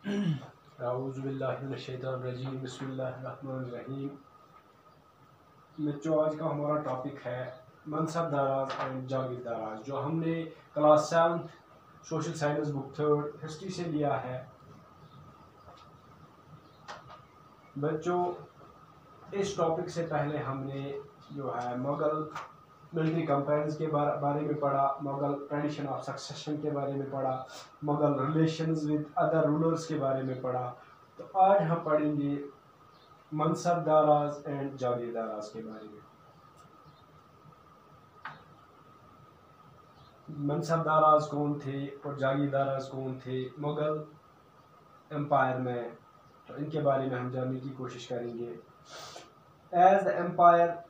औज़ुबिल्लाहिमिनश्शैतानिर्रजीम बिस्मिल्लाहिर्रहमानिर्रहीम। बच्चों, आज का हमारा टॉपिक है मनसबदाराज एंड जागीरदाराज, जो हमने class 7 social science book 3 history से लिया है। बच्चों, इस टॉपिक से पहले हमने जो है मुगल मिलिट्री कंपेयर्स के बारे में पढ़ा, मुगल ट्रेडिशन ऑफ सक्सेशन के बारे में पढ़ा, Mughal relations with other rulers के बारे में पढ़ा। तो आज हम पढ़ेंगे मनसबदाराज एंड जागीरदाराज के बारे में। मनसबदाराज कौन थे और जागीरदाराज कौन थे मुगल एम्पायर में, तो इनके बारे में हम जानने की कोशिश करेंगे। As the empire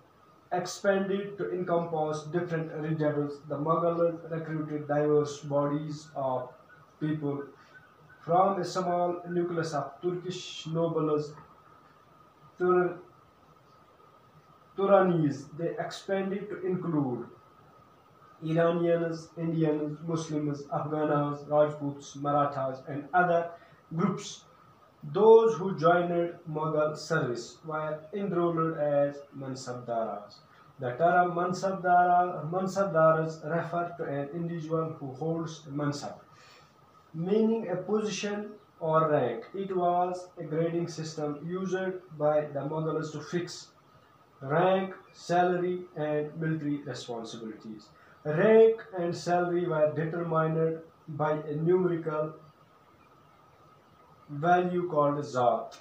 expanded to encompass different regions, the Mughals recruited diverse bodies of people from a small nucleus of Turkish nobles, Turanis. They expanded to include Iranians, Indians, Muslims, Afghans, Rajputs, Marathas, and other groups. Those who joined Mughal service were enrolled as Mansabdaras. The term Mansabdaras refer to an individual who holds a mansab, meaning a position or rank. It was a grading system used by the Mughals to fix rank, salary, and military responsibilities. Rank and salary were determined by a numerical value called zat.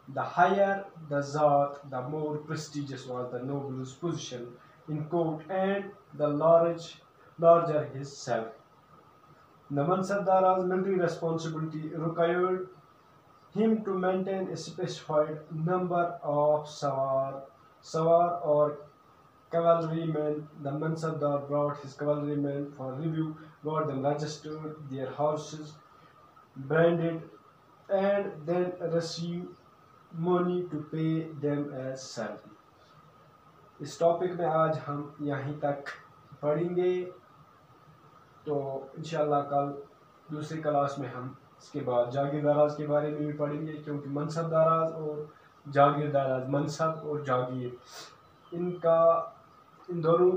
The higher the zat, the more prestigious was the noble's position in court, and the larger his salary. The Mansabdar's military responsibility required him to maintain a specified number of sawar or cavalrymen. The Mansabdar brought his cavalrymen for review, got them registered, their horses branded, and then receive money to pay them as salary. इस topic में आज हम यहीं तक पढ़ेंगे, तो इंशाल्लाह कल दूसरी क्लास में हम इसके बाद जागीरदाराज के बारे में भी पढ़ेंगे, क्योंकि मनसबदाराज और जागीरदाराज, मनसब और जागीर, इन दोनों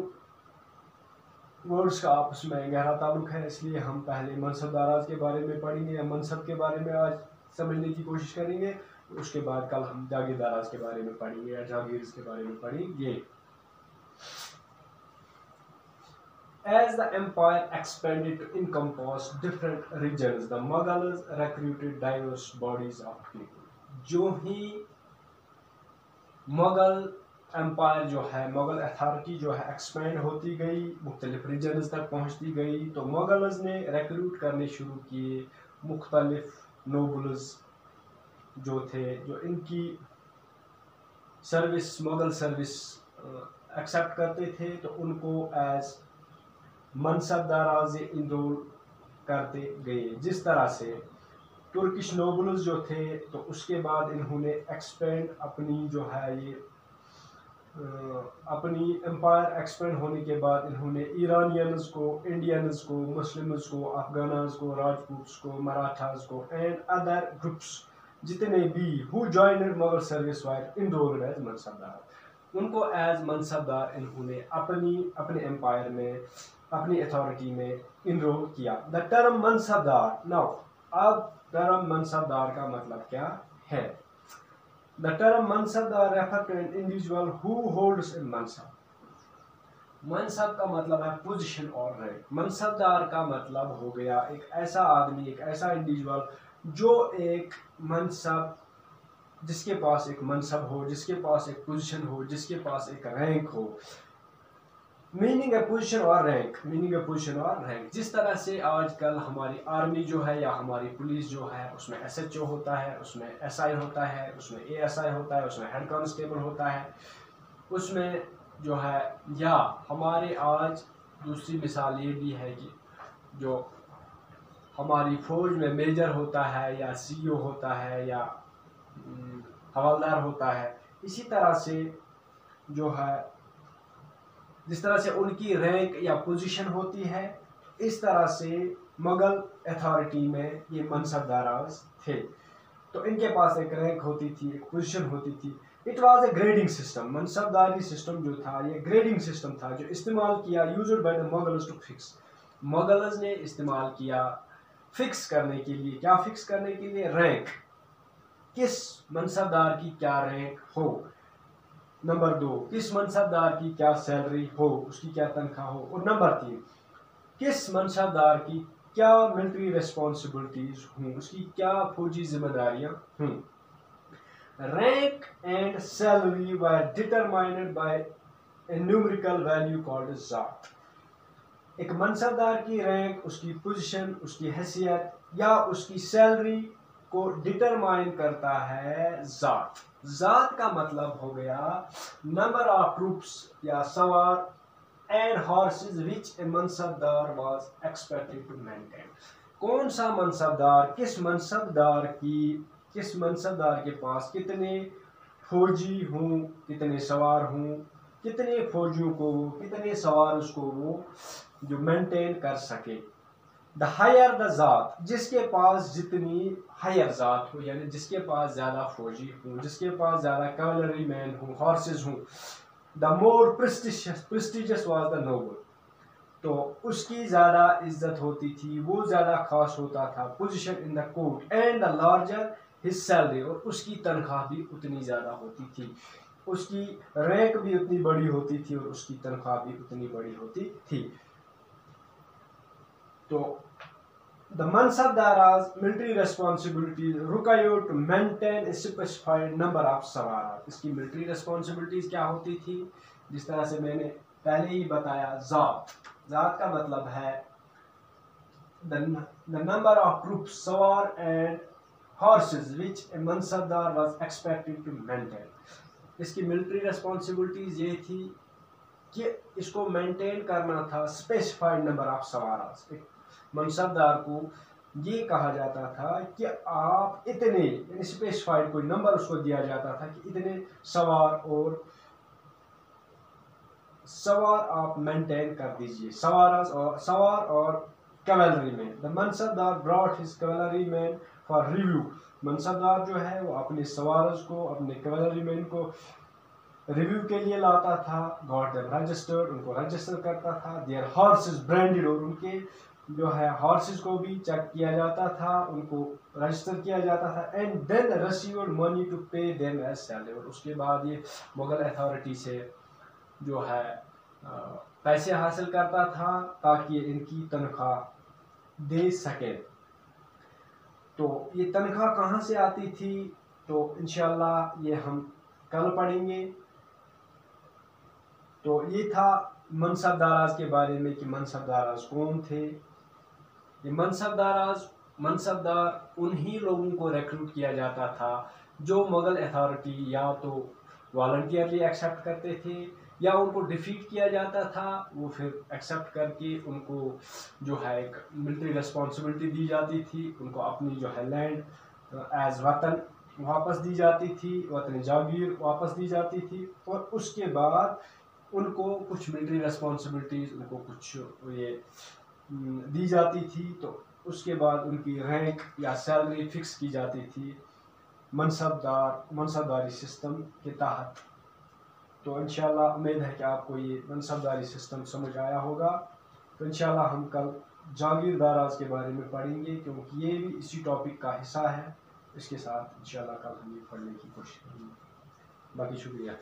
वर्ड्स का आपस में गहरा ताल्लुक है। इसलिए हम पहले मनसबदाराज के बारे में पढ़ेंगे या मनसब के बारे में आज समझने की कोशिश करेंगे। उसके बाद कल हम जागीरदाराज के बारे में पढ़ेंगे या जागीर के बारे में पढ़ेंगे। As the empire expanded to encompass different regions, the Mughals recruited diverse bodies of people. जो ही मुगल एम्पायर जो है, मुगल अथॉरिटी जो है एक्सपेंड होती गई, मुख्तलिफ रीजन्स तक पहुंचती गई, तो मुगल्स ने रिक्रूट करने शुरू किए मुख्तलिफ नोबल्स जो थे, जो इनकी सर्विस, मुगल सर्विस एक्सेप्ट करते थे, तो उनको एज मनसबदाराज इनरोल करते गए। जिस तरह से तुर्किश नोबल्स जो थे, तो उसके बाद इन्होंने एक्सपेंड अपनी जो है ये अपनी एम्पायर एक्सपेंड होने के बाद इन्होंने ईरानियंस को, इंडियंस को, मुस्लिम्स को, अफगानास को, राजपूट्स को, मराठास को, एंड अदर ग्रुप्स जितने भी who joined Mughal service were enrolled as mansabdar, उनको एज मनसबदार इन्होंने अपने एम्पायर में, अपनी अथॉरिटी में इनरोल किया। द टर्म मनसबदार, नाउ अब टर्म मनसबदार का मतलब क्या है? The term mansabdar refer to an individual who holds in mansab. Mansab का मतलब है पोजीशन और रैंक। मनसबदार का मतलब हो गया एक ऐसा आदमी, एक ऐसा इंडिविजुअल जो एक मनसब, जिसके पास एक मनसब हो, जिसके पास एक पोजीशन हो, जिसके पास एक रैंक हो। मीनिंग है पोजीशन और रैंक, मीनिंग है पोजीशन और रैंक। जिस तरह से आजकल हमारी आर्मी जो है या हमारी पुलिस जो है, उसमें SHO होता है, उसमें SI होता है, उसमें ASI होता है, उसमें हेड कांस्टेबल होता है, उसमें जो है, या हमारे आज दूसरी मिसाल ये भी है कि जो हमारी फौज में मेजर होता है या CO होता है या हवलदार होता है। इसी तरह से जो है, जिस तरह से उनकी रैंक या पोजीशन होती है, इस तरह से मुगल अथॉरिटी में ये मनसबदाराज थे। तो इनके पास एक रैंक होती थी, एक पोजीशन होती थी। It was a grading system. Mansabdari system जो था ये ग्रेडिंग सिस्टम था जो इस्तेमाल किया used by the Mughals to fix. Mughals ने इस्तेमाल किया फिक्स करने के लिए। क्या फिक्स करने के लिए? रैंक। किस मनसबदार की क्या रैंक हो। नंबर 2, किस मनसबदार की क्या सैलरी हो, उसकी क्या तनख्वाह हो। और नंबर 3, किस मनसबदार की क्या मिलिट्री रिस्पॉन्सिबिलिटीज हों, उसकी क्या फौजी जिम्मेदारियां हों। Rank and salary were determined by A numerical value called ज़ात। एक मनसबदार की रैंक, उसकी पोजीशन, उसकी हैसियत या उसकी सैलरी को डिटरमाइन करता है ज़ात। ज़ात का मतलब हो गया नंबर ऑफ ट्रूप्स या sawar and horses which a mansabdar was expected to maintain. कौन सा मनसबदार, किस मनसबदार के पास कितने फौजी हों, कितने सवार हों, कितने फौजियों को वो, कितने सवार उसको वो जो मेंटेन कर सके। द हायर द ज़ात, जिसके पास जितनी हायर ज़ात हो, यानी जिसके पास ज़्यादा फौजी हों, जिसके पास ज़्यादा कैवलरी मैन हों, हॉर्सेस हों, the more prestigious was the noble. तो उसकी ज़्यादा इज्जत होती थी, वो ज़्यादा खास होता था। Position in the court and the larger his salary, और उसकी तनख्वाह भी उतनी ज़्यादा होती थी, उसकी रैंक भी उतनी बड़ी होती थी और उसकी तनख्वाह भी उतनी बड़ी होती थी। तो the mansabdars military responsibilities required to maintain a specified number of sawar. इसकी मिलिट्री रिस्पॉन्सिबिलिटीज क्या होती थी? जिस तरह से मैंने पहले ही बताया, ज़ात। ज़ात का मतलब है the number of troops, sawar and horses which a mansabdar was expected to maintain. इसकी मिलिट्री रिस्पॉन्सिबिलिटीज ये थी कि इसको मेंटेन करना था स्पेसिफाइड नंबर ऑफ सवार। मनसबदार को ये कहा जाता था कि आप इतने, यानी स्पेसिफाइड कोई नंबर उसको दिया जाता था कि इतने सवार आप मेंटेन कर दीजिए। सवार और cavalry man. The mansabdar brought his cavalry man for review. Mansabdar जो है वो अपने सवारस को, अपने कैवलरी मैन को रिव्यू के लिए लाता था। गॉट देम रजिस्टर्ड, उनको रजिस्टर करता था। देयर हॉर्सेस ब्रांडेड, और उनके जो है हॉर्सेस को भी चेक किया जाता था, उनको रजिस्टर किया जाता था। And then received money to pay them as salary, और उसके बाद ये मुगल अथॉरिटी से जो है पैसे हासिल करता था ताकि इनकी तनख्वाह दे सके। तो ये तनख्वाह कहाँ से आती थी? तो इंशाल्लाह ये हम कल पढ़ेंगे। तो ये था मनसबदाराज के बारे में कि मनसबदाराज कौन थे। ये मनसबदार उन्हीं लोगों को रिक्रूट किया जाता था जो मुगल अथॉरिटी या तो वॉलंटियरली एक्सेप्ट करते थे या उनको डिफीट किया जाता था, वो फिर एक्सेप्ट करके उनको जो है एक मिलिट्री रिस्पॉन्सिबिलिटी दी जाती थी, उनको अपनी जो है लैंड एज वतन वापस दी जाती थी, वतन जागीर वापस दी जाती थी। और उसके बाद उनको कुछ मिलिट्री रिस्पॉन्सिबिलिटीज़, उनको कुछ ये दी जाती थी। तो उसके बाद उनकी रैंक या सैलरी फिक्स की जाती थी मनसबदारी सिस्टम के तहत। तो इंशाल्लाह उम्मीद है कि आपको ये मनसबदारी सिस्टम समझ आया होगा। तो इंशाल्लाह हम कल जागीरदाराज के बारे में पढ़ेंगे, क्योंकि ये भी इसी टॉपिक का हिस्सा है। इसके साथ इंशाल्लाह कल हम ये पढ़ने की कोशिश करेंगे। बाकी शुक्रिया।